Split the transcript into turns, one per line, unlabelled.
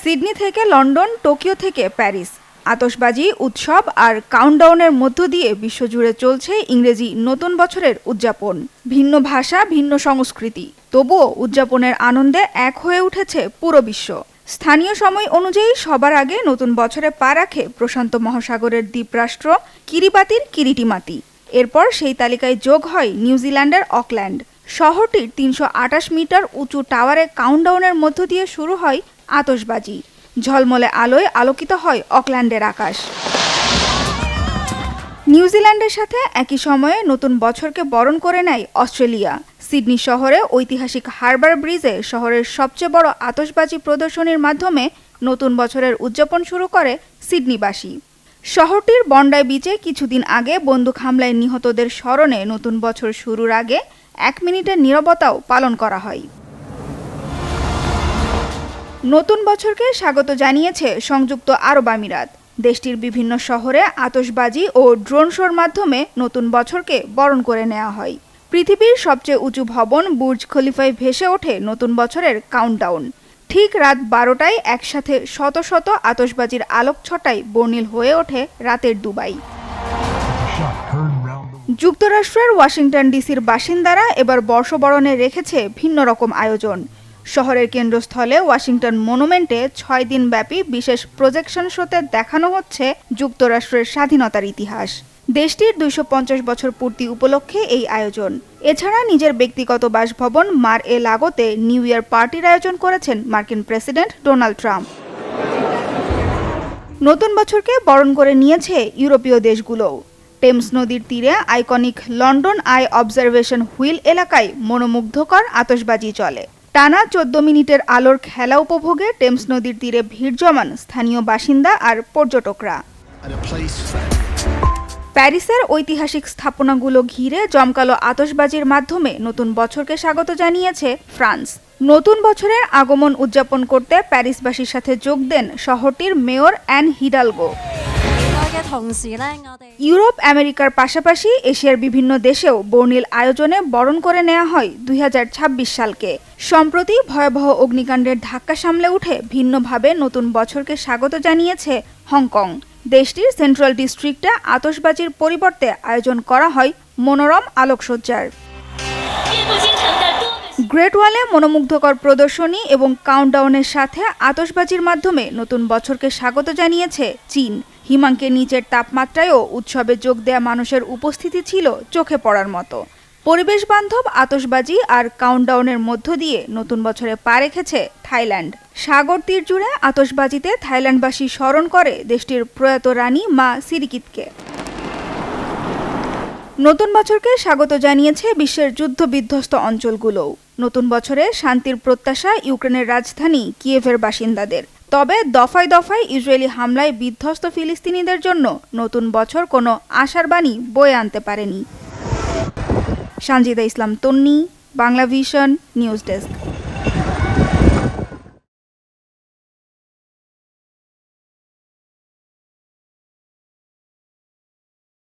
Sydney থেকে London, Tokyo থেকে Paris, আতশবাজি, উৎসব আর কাউন্টডাউনের মধ্য দিয়ে বিশ্বজুড়ে চলছে ইংরেজি নতুন বছরের উদযাপন। ভিন্ন ভাষা, ভিন্ন সংস্কৃতি, তবুও উদযাপনের আনন্দে এক হয়ে উঠেছে পুরো বিশ্ব। স্থানীয় সময় অনুযায়ী সবার আগে নতুন বছরে পা রাখে প্রশান্ত মহাসাগরের দ্বীপরাষ্ট্র কিরিবাতির কিরিটিমাতি। এরপর সেই তালিকায় যোগ হয় নিউজিল্যান্ডের অকল্যান্ড। শহরটির ৩২৮ মিটার উঁচু টাওয়ারে কাউন্টডাউনের মধ্য দিয়ে শুরু হয় আতশবাজি। ঝলমলে আলোয় আলোকিত হয় অকল্যান্ডের আকাশ। নিউজিল্যান্ডের সাথে একই সময়ে নতুন বছরকে বরণ করে নেয় অস্ট্রেলিয়া। সিডনি শহরে ঐতিহাসিক হারবার ব্রিজে শহরের সবচেয়ে বড় আতশবাজি প্রদর্শনীর মাধ্যমে নতুন বছরের উদযাপন শুরু করে সিডনিবাসী। শহরটির বন্ডাই বিচে কিছুদিন আগে বন্দুক হামলায় নিহতদের স্মরণে নতুন বছর শুরুর আগে 1 মিনিটের নীরবতাও পালন করা হয়। নতুন বছরকে স্বাগত জানিয়েছে সংযুক্ত আরব আমিরাত। দেশটির বিভিন্ন শহরে আতশবাজি ও ড্রোন শোর মাধ্যমে নতুন বছরকে বরণ করে নেওয়া হয়। পৃথিবীর সবচেয়ে উঁচু ভবন বুর্জ খলিফায় ভেসে ওঠে নতুন বছরের কাউন্টডাউন। ঠিক রাত 12টায় একসাথে শত শত আতশবাজির আলোকছটায় বর্ণিল হয়ে ওঠে রাতের দুবাই। যুক্তরাষ্ট্রের ওয়াশিংটন ডিসির বাসিন্দারা এবার বর্ষবরণে রেখেছে ভিন্ন রকম আয়োজন। শহরের কেন্দ্রস্থলে ওয়াশিংটন মনুমেন্টে 6 দিনব্যাপী বিশেষ প্রজেকশন শোতে দেখানো হচ্ছে যুক্তরাষ্ট্রের স্বাধীনতার ইতিহাস। দেশটির 250 বছর পূর্তি উপলক্ষে এই আয়োজন। এছাড়া নিজের ব্যক্তিগত বাসভবন মার-এ-লাগোতে নিউ ইয়ার পার্টির আয়োজন করেছেন মার্কিন প্রেসিডেন্ট ডোনাল্ড ট্রাম্প। নতুন বছরকে বরণ করে নিয়েছে ইউরোপীয় দেশগুলোও। টেমস নদীর তীরে iconic London I observation wheel এলাকায় মনোমুগ্ধকর আতশবাজি চলে। টানা 14 মিনিটের আলোর খেলা উপভোগে টেমস নদীর তীরে ভিড় জমান স্থানীয় বাসিন্দা আর পর্যটকরা। প্যারিসের ঐতিহাসিক স্থাপনাগুলো ঘিরে জমকালো আতশবাজির মাধ্যমে নতুন বছরকে স্বাগত জানিয়েছে ফ্রান্স। নতুন বছরের আগমন উদযাপন করতে প্যারিসবাসীর সাথে যোগ দেন শহরটির মেয়র অ্যান হিডালগো। ইউরোপ, আমেরিকার পাশাপাশি এশিয়ার বিভিন্ন দেশেও বর্ণিল আয়োজনে বরণ করে নেওয়া হয় 2026 সালকে। সম্প্রতি ভয়াবহ অগ্নিকাণ্ডের ধাক্কা সামলে উঠে ভিন্নভাবে নতুন বছরকে স্বাগত জানিয়েছে হংকং। দেশটির সেন্ট্রাল ডিস্ট্রিক্টে আতশবাজির পরিবর্তে আয়োজন করা হয় মনোরম আলোকসজ্জার। গ্রেট ওয়ালে মনোমুগ্ধকর প্রদর্শনী এবং কাউন্টডাউনের সাথে আতশবাজির মাধ্যমে নতুন বছরকে স্বাগত জানিয়েছে চীন। হিমাঙ্কের নিচের তাপমাত্রায়ও উৎসবে যোগ দেয়া মানুষের উপস্থিতি ছিল চোখে পড়ার মতো। পরিবেশ বান্ধব আতশবাজি আর কাউন্টডাউনের মধ্য দিয়ে নতুন বছরে পা রেখেছে থাইল্যান্ড। সাগর তীর জুড়ে আতশবাজিতে থাইল্যান্ডবাসী স্মরণ করে দেশটির প্রয়াত রানী মা সিরিকিতকে। নতুন বছরকে স্বাগত জানিয়েছে বিশ্বের যুদ্ধবিধ্বস্ত অঞ্চলগুলোও। নতুন বছরে শান্তির প্রত্যাশা ইউক্রেনের রাজধানী কিয়েভের বাসিন্দাদের। তবে দফায় দফায় ইসরায়েলি হামলায় বিধ্বস্ত ফিলিস্তিনিদের জন্য নতুন বছর কোনো আশার বাণী বয়ে আনতে পারেনি। সানজিদা ইসলাম তন্নি, বাংলা ভিশন, নিউজ ডেস্ক।